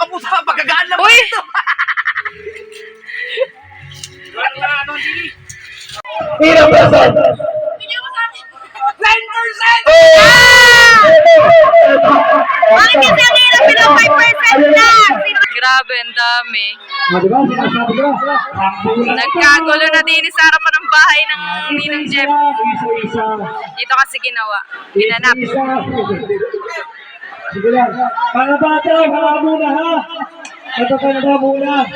Apo sa pagkagaan lang. Uy! Hirap na sa 9%! Bakit kasi ang hirap bilang 5% lang? Grabe, ang dami. diba? Sinasabi ko. Nagkagulo na din sa harapan ng bahay ng Ninong Jeff. Isa-isa. Dito kasi ginawa. Ginanap. Sige lang. Mga bata, wala muna ha. Ito ka na muna.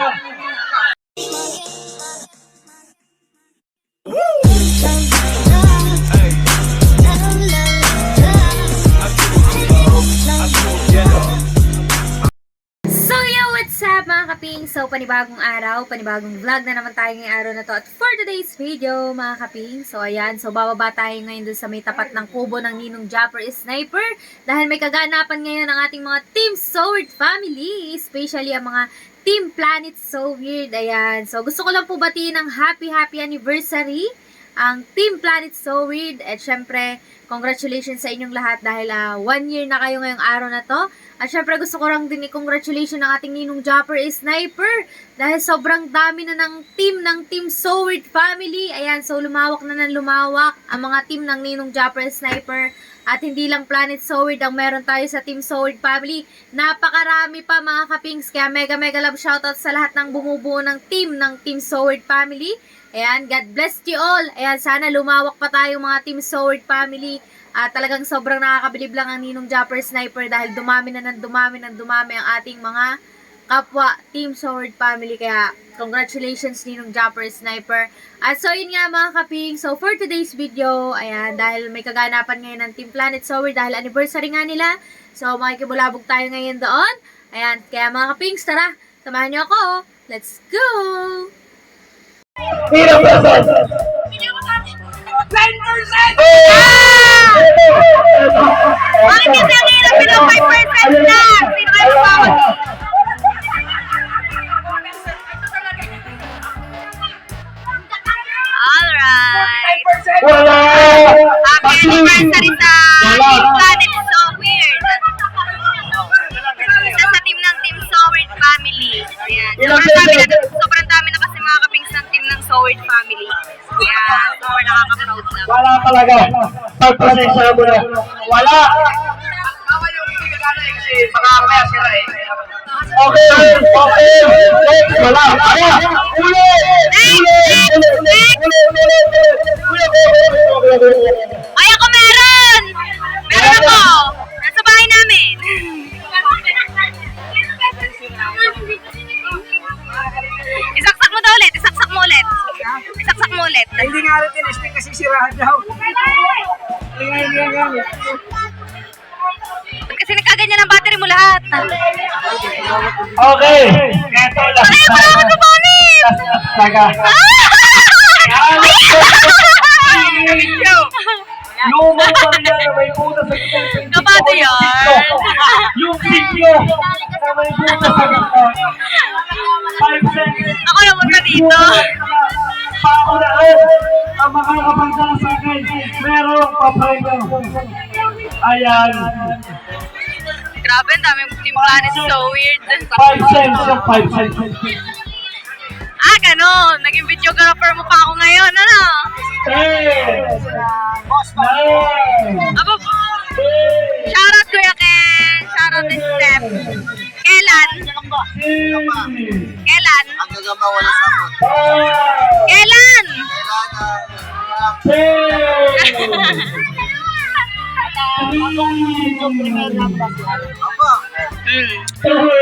So yo, what's up mga kaping? So panibagong araw, panibagong vlog na naman tayo ngayong araw na to. At for today's video mga kaping, so ayan, so bababa tayo ngayon dun sa may tapat ng kubo ng Ninong Japper Sniper. Dahil may kaganapan ngayon ang ating mga Team Sword family, especially ang mga Team Planet So Weird. Ayan, so gusto ko lang po batiin ng happy anniversary ang Team Planet So Weird. At syempre, congratulations sa inyong lahat dahil 1 year na kayo ngayong araw na to. At syempre gusto ko lang din i-congratulation ng ating Ninong Japper Sniper dahil sobrang dami na ng Team So Weird family. Ayan, so lumawak na ng lumawak ang mga team ng Ninong Japper Sniper. At hindi lang Planet So Weird ang meron tayo sa Team So Weird family. Napakarami pa mga kapings. Kaya mega love shoutout sa lahat ng bumubuo ng Team So Weird family. Ayan, God bless you all. Ayan, sana lumawak pa tayo mga Team So Weird family. At talagang sobrang nakakabilib lang ang Ninong Japper Sniper dahil dumami ang ating mga kapwa Team Sword family. Kaya congratulations Ninong Japper Sniper. At so yun nga mga kaping, so for today's video, ayan, dahil may kaganapan ngayon ng Team Planet Sword dahil anniversary nga nila. So makikibulabog tayo ngayon doon. Ayan, kaya mga kapings, tara, samahan niyo ako. Let's go! Hirap na sa 9%! Bakit kasi ang hirap bilang 5% lang? Sino kayo bawat? Alright. Wala! Happy anniversary sa Team Planet So Weird. Isa sa team ng Team So Weird family. Ayan. Sobrang dami na kasi mga kapings ng team ng So Weird family. Kaya super nakaka-proud na. Wala talaga. Pagpasensya mo na. Wala! Tama yung hindi gagana eh kasi baka kaya sila eh. Okay! Wala! Kaya! Uli! Ay, ako meron! Meron ako! Nasa bahay namin. Isaksak mo daw ulit. Isaksak mo ulit. Isaksak mo ulit. Hindi nga rin tinisting kasi sirahan daw. Kasi nagkaganyan ang battery mo lahat. Okay! Eto lang. Ay, wala ako tumamit! Taga. Lumang pa rin na may puta sa gitna. Kabado yan. Yung sityo na may puta sa gitna. 5 seconds. Ako naman ka dito. Paunahan ang makakapagsa sa akin. Merong papreno. Ayan. Grabe, ang daming Team Planet So Weird. 5 cents yung 5 cents. Ah, ganon. Naging videographer mo pa ako ngayon, ano? 10 9 Aba, shoutout Kuya Ken. Shoutout ni Steph. Kailan? Kailan? Ang gagamba wala sabot. Kailan?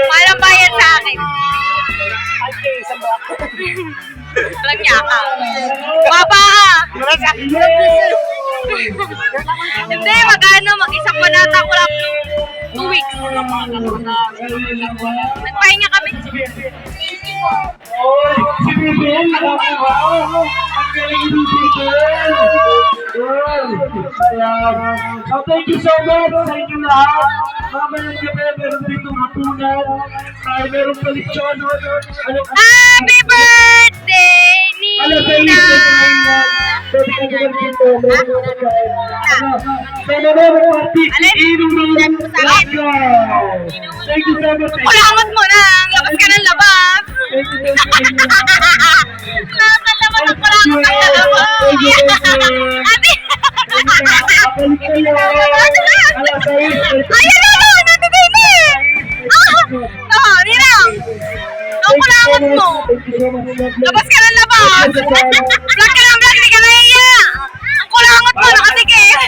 Walang bayad sa akin. Walang niya ka. Baba ka. Hindi, magano, mag-isang panata ko lang 2 weeks. Nagpahinga kami. Oy, si Bibel, wow! Ang galing ni Bibel! Ayan. So, thank you so much sa inyo lahat. Mamayang gabi, meron dito hapunan. Meron palitson. Happy birthday, Alas 6 Nina! na Sabi ko naman dito, meron ko pagkain. Sa November party, iinom na let's go! Thank you so much. Kulangot mo na! Labas ka ng labas! Thank you so much. Nakakalaman ng kulangot ng labas! Ate! Abalik kayo. Alas 6. Ayan na! Nandito na eh! Ah! Ninang! Ang kulangot mo! Labas ka ng labas! Vlog ka ng vlog! Hindi ka nahiya! Ang kulangot mo! Nakasikip!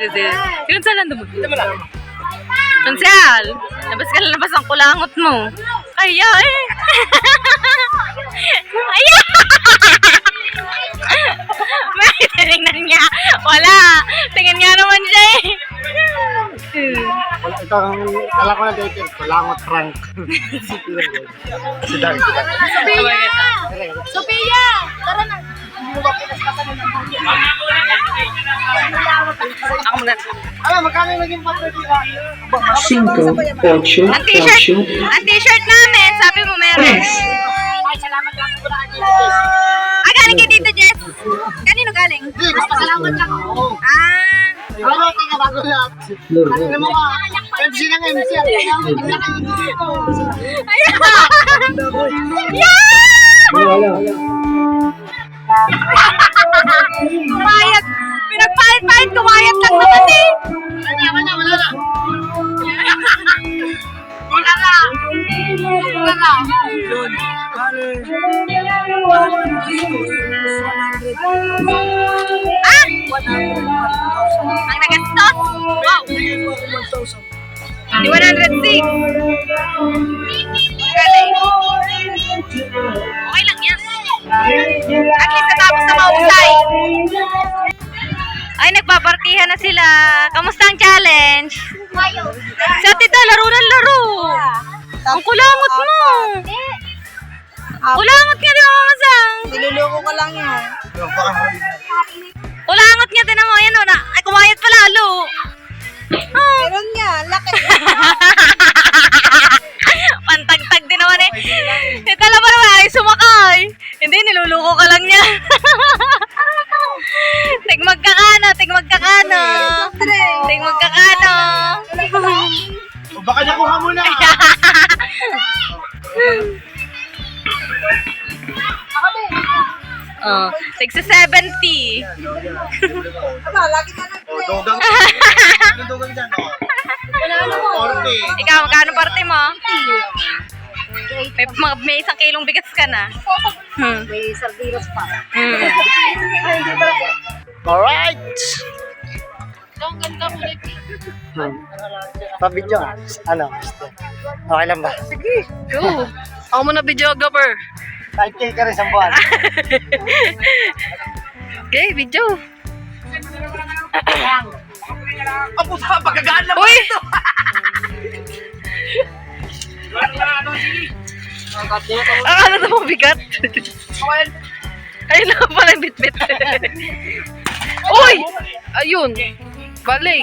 Sino saan nandun mo? Dito mo lang. Ansel! Labas ka lang labas ang kulangot mo. Kaya eh! Ayan! May tinignan niya. Wala! Tingin nga naman siya eh. Ito ang kala ko na dito. Kulangot prank. Sidang. Sophia! Tara na! Ako muna. Ano, magkano yung naging papel? 5, 8, Ang t-shirt namin, sabi mo meron. Ay, salamat lang po na. Ah, galing kay Tito Jess. Kanino galing? Hindi, gusto salamat lang ako. Ah, Ano, tingnan bago lahat. Ano mo ka? MC ng MC. ayan! Kumayat! Pinagpahit-pahit, kumayat lang naman eh! Wala na. Wala na! Wala na! Ah! Ang nagastos? Wow! Di 106! Galing! Okay lang yan. At least natapos na mahusay. Ay, nagpapartihan na sila. Kamusta ang challenge? Sa tita, laro ng laro. Ang kulangot mo. Kulangot nga din mo, Masang. Niluloko ko lang yan. Kulangot nga din mo. Yan o na. Ay, kumayat pa lalo. Oh. Meron nga, laki. Pantagtag din naman eh. Tita, laban naman ay sumakay. Hindi, niluluko ka lang niya. Tigmag ka kana, tigmag ka kana. Tigmag ka kana. Baka nakuha mo na. Oh, 670. Aba, lagi ka nag-play. Dogang. Ano dogang dyan? Orte. Ikaw, magkano parte mo? May isang kilong bigas ka na. May sardinas pa. Alright. Pa-video nga. Ano? Okay lang ba? Go. Ako muna videographer. 5K ka rin sa buwan. Okay, video. Ang pusa, pagkagaan lang. Uy! Akala na mabigat. Ayun lang pala yung bit-bit. Uy! Ayun. Balay.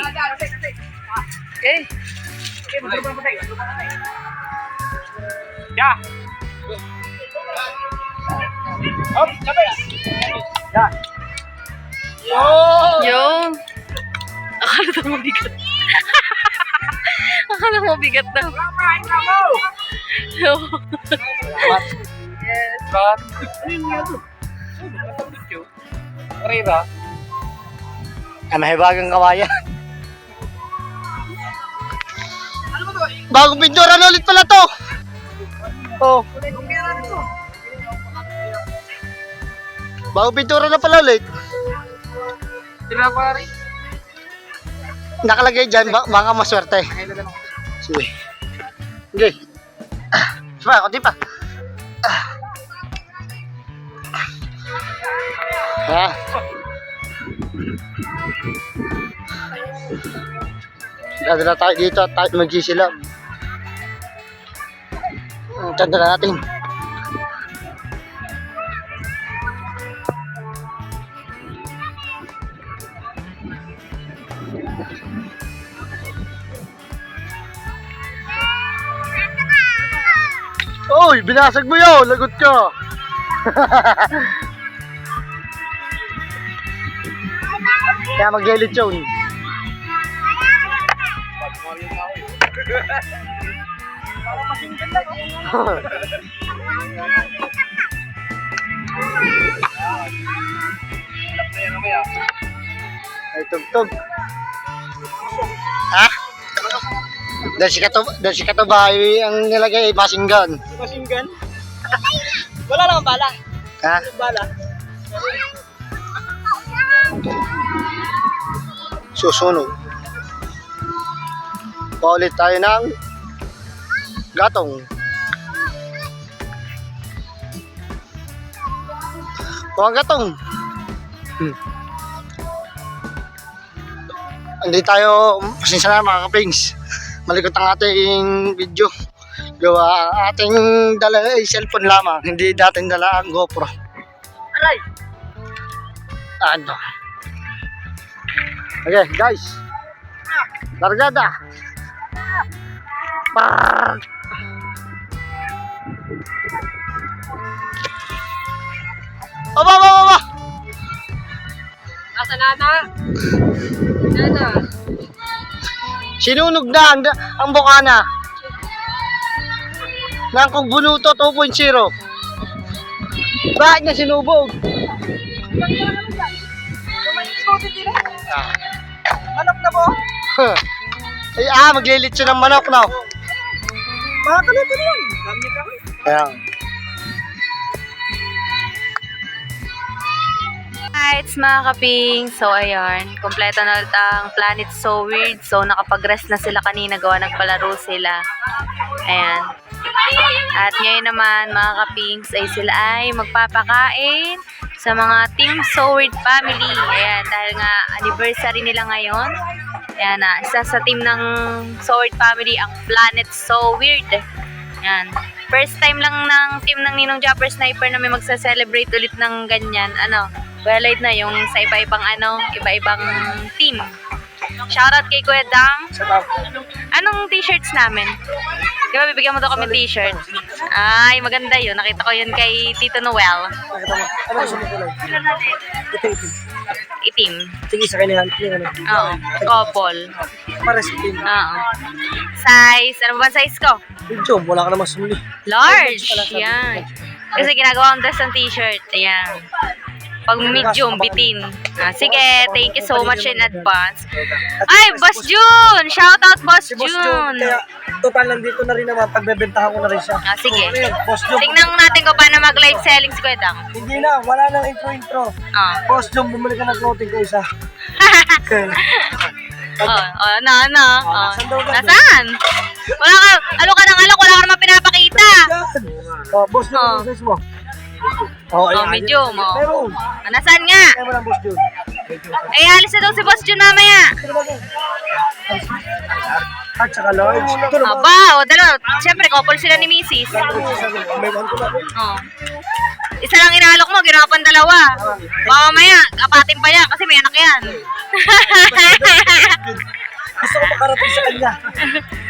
Okay. Yeah. Up, labas. Yeah. Yun. Akala na mabigat. Akala mabigat daw. Yes. But, ano yun nga doon? Karera. Mahibagang kawayan. Bagong pintura na ulit pala to. Oh. Bagong pintura na pala ulit. Tira pa rin. Nakalagay dyan, baka maswerte. Sige. Okay. Sige, kunti pa. Ah. Dadala tayo dito at tayo magsisilab. Tanda na natin. Oy, binasag mo yun! Lagot ka! Kaya mag-yelit yun. Ay, tugtog. Ha? Dahil si Katubahay ang nilagay, machine gun. Machine gun? Wala lang ang bala. Ha? Bala. Susunog. Paulit tayo ng gatong. Mga gatong. Hindi tayo, pasensya na mga kapings. Malikot ang ating video. Gawa ang ating dala ay cellphone lamang. Hindi dating dala ang GoPro. Aray! Ano? Okay, guys. Largada. Park. Aba. Asa nana? Nana. Sinunog na ang bukana. Nang kung bunuto 2.0. Bakit na sinubog? Manok na po? Ay, maglilitso ng manok na. Mga kalito yun. Kami kami. Ayan. Alright, mga kaping. So, ayun. Kompleto na ulit ang Planet So Weird. So, nakapag-rest na sila kanina. Gawa nagpalaro sila. Ayan. At ngayon naman, mga kapings, ay sila ay magpapakain sa mga Team So Weird family. Ayan, dahil nga anniversary nila ngayon. Ayan, isa sa team ng So Weird family, ang Planet So Weird. Ayan. First time lang ng team ng Ninong Jumper Sniper na may magsa-celebrate ulit ng ganyan. Well-light na yung sa iba-ibang iba-ibang team. Shoutout kay Kuya Dam. Anong t-shirts namin? Di ba bibigyan mo daw kami t-shirt? Ay, maganda yun. Nakita ko yun kay Tito Noel. Ano gusto mo kulay? Ito. Itim. Sige, sa kanya. Oo. Couple. Para sa team. Oo. Size. Ano ba size ko? Medyo, wala ka naman sumuli. Large. Yan. Kasi ginagawa akong dress ng t-shirt. Ayan. Pag medium, bitin. Sige, thank you so much in advance. Ay, Boss June! Shout out, Boss Si Boss June. June! Kaya, total nandito na rin naman. Pagbebentahan ko na rin siya. Sige. Ayan, Boss June. Tingnan natin kung paano mag-live selling si Kuya Dang. Hindi na, wala nang intro. Boss June, bumili ka ng clothing ko isa. Nasaan? Nasaan? Wala ka, alok wala ka naman pinapakita. Oh, Boss June, ano size mo? Ayan, Medium. Meron. Nasaan nga? Kaya mo lang, Boss June. Ay, alis na daw si Boss June mamaya. At saka large. Ito naman. Aba, dalawa. Siyempre, couple sila ni Mrs. May one ko na. Isa lang inaalok mo, ginawa pang dalawa. Baka mamaya, apatin pa yan kasi may anak yan. Gusto ko makarating sa kanya.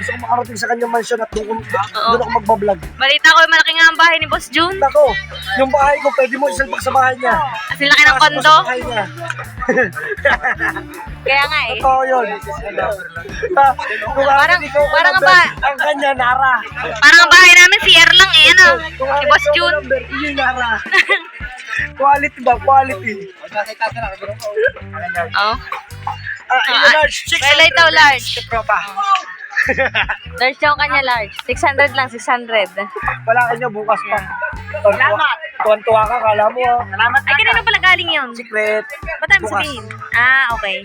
Gusto ko makarating sa kanyang mansion at doon ako magbablog. Balita ko, malaki nga ang bahay ni Boss June. Nako, yung bahay ko, pwede mo isalpak sa bahay niya. Kasi laki ng kondo. Sa bahay niya. Kaya nga eh. Totoo yun. Parang ang ba- ang kanya, Nara. Parang ang bahay namin, CR lang eh, ano? Si Boss June. Yun, Nara. Quality ba? Quality. Oh. Large. Well, ito large. Propa. Large yung kanya large. 600 lang, 600. Wala kanya bukas pa. Salamat. Tuwan-tuwa ka, kala mo. Salamat. Ay, kanino pala galing yun? Secret. Ba't tayo Bukas. sabihin? Okay.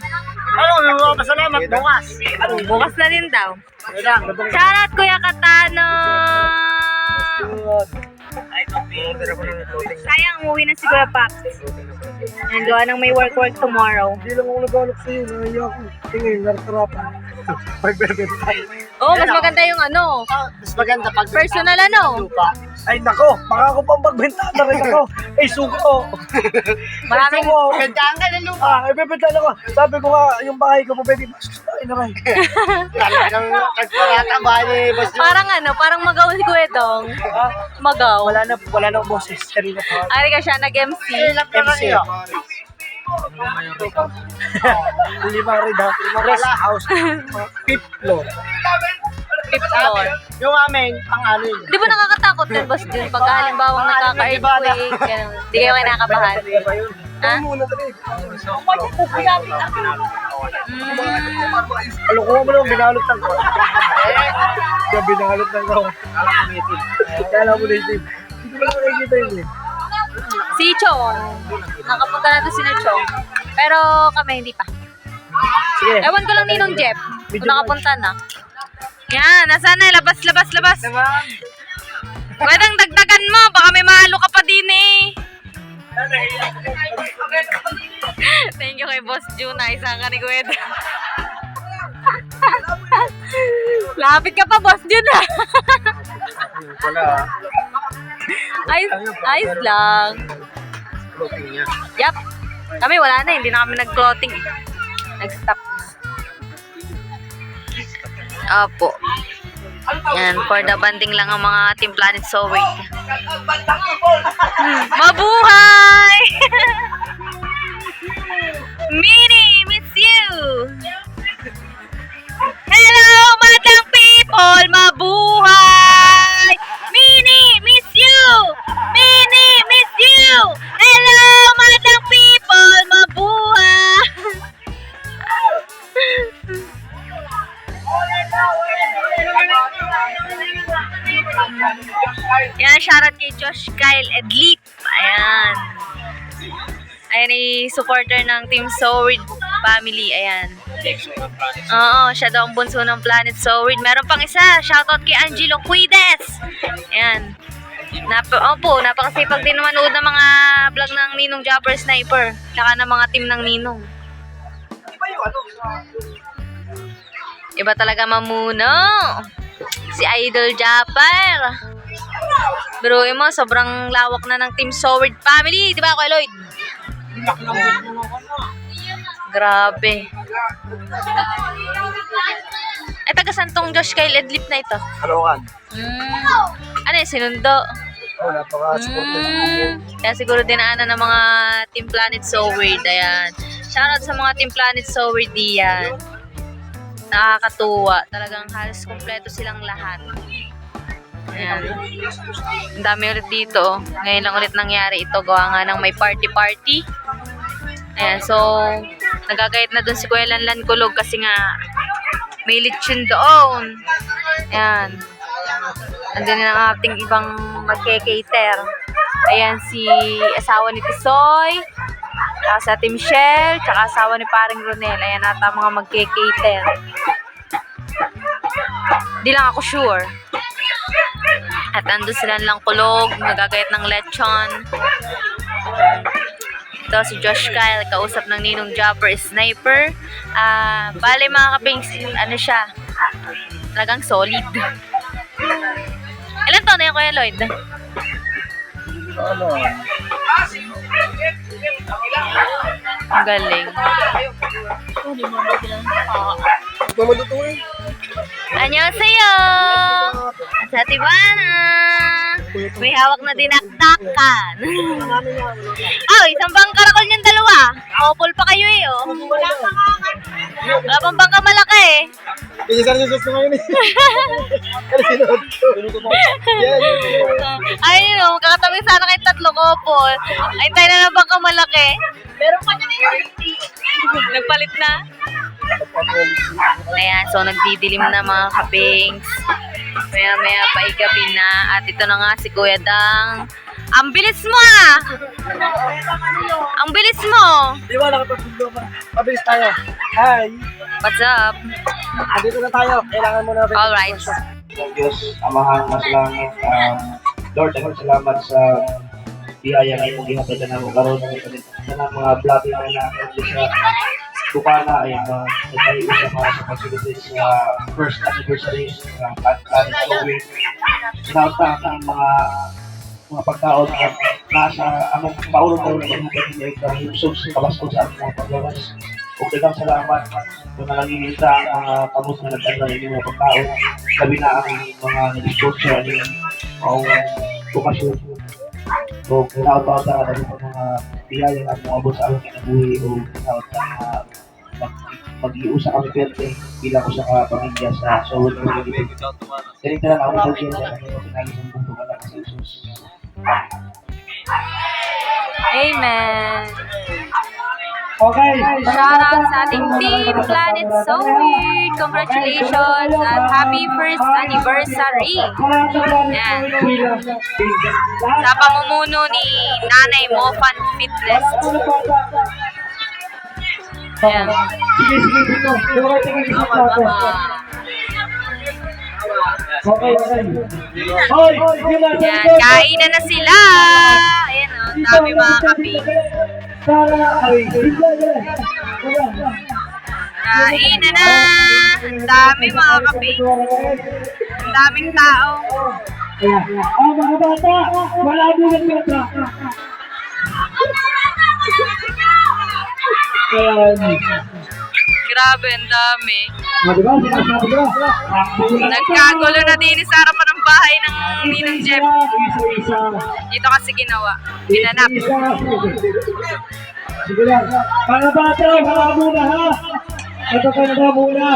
Salamat. Bukas. Bukas na din daw. Shoutout Kuya Katano! Sayang, umuwi na si Kuya Paps. Ang gawa ng may work tomorrow. Hindi lang ako nag-alok sa'yo. Naiyak ko. Tingin, nartarapan. Pagbebenta. Oh, mas maganda yung ano. Mas maganda pag Personal ano. Ay nako, baka ako pang magbenta na rin ako. Ay suko. Maraming, Suko. Gandaan ka ng lupa. Ibebenta na ko. Sabi ko nga, yung bahay ko pa pwede masustahin na rin. Talagang kagparata ba ni Boss Joe? parang ano, parang magaw si Kuya Dong. Magaw. Wala na boses. Sarili ko. Ari ka siya nag-MC. MC. Lima rin daw. Rest house. Fifth floor. Fifth floor. Yung amin, pang-ano yun. Di ba nakakatakot din, Boss Jun? Pag halimbawang nagkaka-earthquake, gano'n. Di kayo kinakabahan. Ha? Alam ko mo naman, binalot ng ko. Binalot ng ko. Kala mo native. Hindi ko lang nakikita yun eh. Si Chong. Nakapunta na doon si Chong. Pero kami, hindi pa. Sige. Ewan ko lang ninong Jeff. Kung nakapunta na. Yan, nasa na? Labas. Pwedeng dagdagan mo. Baka may mahalo ka pa din eh. Thank you kay Boss Jun. Naisang ka ni Kuweda. Lapit ka pa, Boss Jun ah. Wala. Ayos lang. Floating niya. Yup. Kami wala na. Hindi na kami nag-clothing. Nag-stop. Opo. Yan, for the banding lang ang mga Team Planet Soway. Mabuhay! Minnie, miss you! Hello, madlang people! Mabuhay! Minnie, miss you! Minnie, miss you! Hello, madlang people! Mabuhay! Yan, shoutout kay Josh Kyle Edlip. Ayan. Ayan ay supporter ng Team Soward family. Ayan. Oo, siya daw ang bunso ng Planet Soward. Meron pang isa. Shoutout kay Angelo Cuides. Ayan. Napakasipag din manood ng mga vlog ng Ninong Japper Sniper. Tsaka ng mga team ng Ninong. Iba talaga mamuno. Si Idol Japper. Biruin mo, sobrang lawak na ng Team Soward family. Di ba, Kuya Lloyd? Grabe. Eh, taga-santong Josh Kyle Edlip na ito. Kalokan. Ano yun, sinundo? Oh, napaka-supportive. Kaya siguro dinaanan ng mga Team Planet Soward. Ayan. Shoutout sa mga Team Planet Soward diyan. Nakakatuwa. Talagang halos kompleto silang lahat. Ayan. Ang dami ulit dito. Ngayon lang ulit nangyari ito. Gawa nga ng may party-party. Ayan. So, nagagayat na dun si Kuya Lanlan Kulog kasi nga may lechon doon. Ayan. Andun na ang ating ibang magke-cater. Ayan si asawa ni Tisoy. Tsaka sa Ate Michelle, tsaka asawa ni Paring Ronel. Ayan ata mga magke-cater. Di lang ako sure. At andun sila lang kulog, nagagayat ng lechon. Ito si Josh Kyle, kausap ng Ninong Japper Sniper. Bale mga kapings, ano siya? Talagang solid. Ilan taon na yan, Kuya Lloyd? Ano? Ang galing. Mamalutungin. Annyeonghaseyo! Sa Tibana! May hawak na dinakdakan. Isang bang karakol niyang dalawa. Couple pa kayo eh, oh. Wala pang bangka malaki eh. Pinsan yung susto ngayon eh. Ayun o, kakatabi sana kayo tatlo couple. Ay, tayo na ng bangka malaki. Pero pa niya na nagpalit na. Ayan, so nagdidilim na mga kapings. Maya-maya pa igabi na. At ito na nga si Kuya Dang. Ang bilis mo ah! Ang bilis mo! Di ba nakapagpundo ka? Mabilis tayo. Hi! What's up? Andito na tayo. Kailangan mo na rin. Alright. Diyos, Amahan, Masalangit, Lord, ako salamat sa biyaya na imong gihatod na mo karon ng mga vlogger na natin sa Bukana ay nagkaisa para sa pag-celebrate sa first anniversary ng Planet Showing. Sinauta ang mga pagkaon na nasa among maulong na yung director yung subs kabas ko sa among mga paglawas. O dagang salamat kung nalanginita ang mga kamus na nagtanda ng mga pagkaon. Sabi na ang mga nag-sponsor ng mga bukasyon. So, kinaot-out na dahil sa mga biyaya na mga abot sa aming kinabuhi o kinaot-out na mag-iusa kami perte bilang usa ka pamilya sa Sowet Community. Ganito na ako sa dyan sa kanila pinagin ng buong pagkakas sa Jesus. Amen. Okay. Shoutout sa ating Team Planet So Weird. Congratulations at happy first anniversary. Yan. Sa pamumuno ni Nanay Mofan Fitness. Yan. Sige, dito. Okay, tingin sa plato. Okay. Hoy, Yan. Kainan na sila. Ayan o. Ang dami mga kaping. Kainan na. Ang dami mga kaping. Ang daming tao. Mga bata, wala mo ng bata. Grabe, ang dami. Diba? Sinasabi ko. Nagkagulo na din sa harapan ng bahay ng Ninang Jeff. Isa. Dito kasi ginawa. Pinanap. Sige lang. Mga bata, wala muna ha. Ito ka na muna.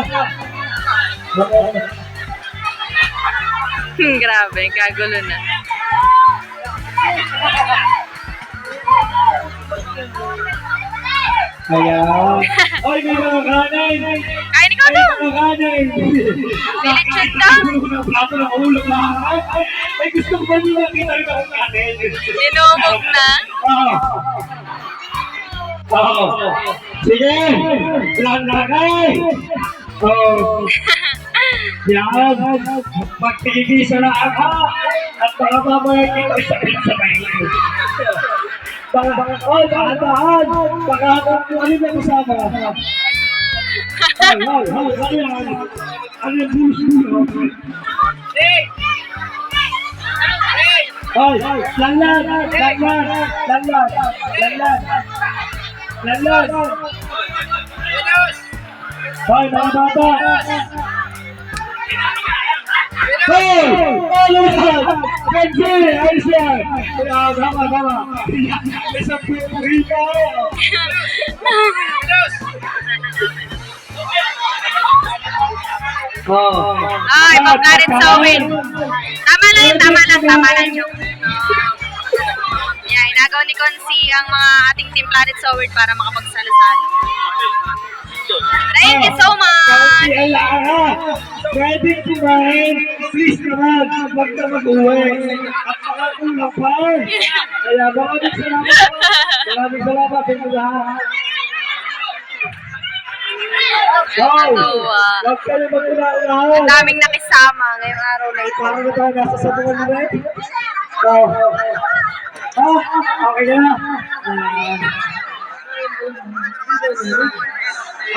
Grabe, kagulo na. Ayan. Oy, may mga kanin. Kain ikaw daw. May mga kanin. Nilitsyon daw. Plato ng ulo lahat. Ay, gusto ko ba nila kita rin akong kanin? Dinumog na. Sige. Lanagay. Yan. Magtigigisa na ako. At baka mamaya kita sa bayan. Dahan-dahan. Baka ano na kasama. Ano yung bulos-bulo? Hoy, lanlan. Hoy, mga bata. Hoy! Alusan! Benji! Ayos yan! Tama. Isang pipurita! Ay, pag-planet sewing. Tama lang, joke. Yan, inagaw ni Consi ang mga ating Team Planet Sewing para makapagsalo-salo. Thank you so much! Pwede kumain, please naman, huwag na mag-uwi. At makakulang pa. Kaya maraming salamat. Maraming salamat sa inyo lahat. Nakakatuwa. Huwag kayo mag-unahan. Ang daming nakisama ngayong araw na ito. Parang na tayo nasa sabungan na rin. Okay na.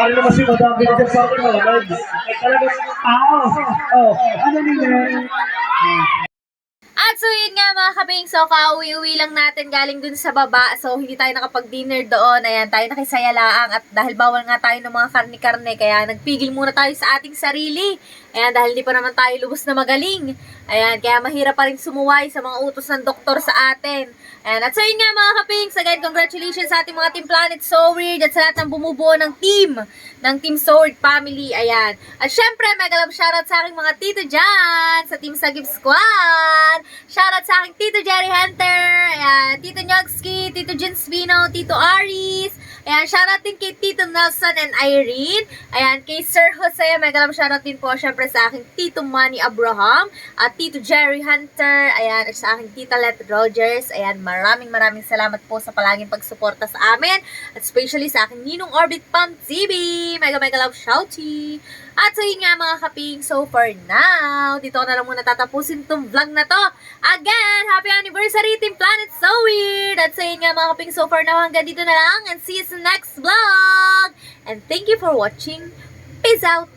Ano naman si Madam Binigyan sa akin mo? Ay talagang ano nila? At so yun nga mga kaping, so kauwi-uwi lang natin galing dun sa baba. So hindi tayo nakapag-dinner doon. Ayan, tayo nakisaya laang. At dahil bawal nga tayo ng mga karne-karne, kaya nagpigil muna tayo sa ating sarili. Ayan, dahil hindi pa naman tayo lubos na magaling. Ayan, kaya mahirap pa rin sumuway sa mga utos ng doktor sa atin. Ayan, at so yun nga mga kapings, again, congratulations sa ating mga Team Planet So Weird at sa lahat ng bumubuo ng Team So Weird Family. Ayan. At syempre, mega love shoutout sa aking mga tito dyan, sa Team Sagip Squad. Shoutout sa aking Tito Jerry Hunter, ayan, Tito Nyogski, Tito Jinsvino, Tito Aris. Ayan, shoutout din kay Tito Nelson and Irene. Ayan, kay Sir Jose, mega love shoutout din po syempre sa aking Tito Manny Abraham at Tito Jerry Hunter. Ayan, at sa aking Tita Let Rogers. Ayan, maraming salamat po sa palaging pagsuporta sa amin. At especially sa aking Ninong Orbit Pump TV. Mega love shouty. At so yun nga mga kaping, so for now, dito ko na lang muna tatapusin tong vlog na to. Again, happy anniversary Team Planet So Weird! At sa inyo nga mga kaping, so far na hanggang dito na lang, and see you sa next vlog! And thank you for watching. Peace out!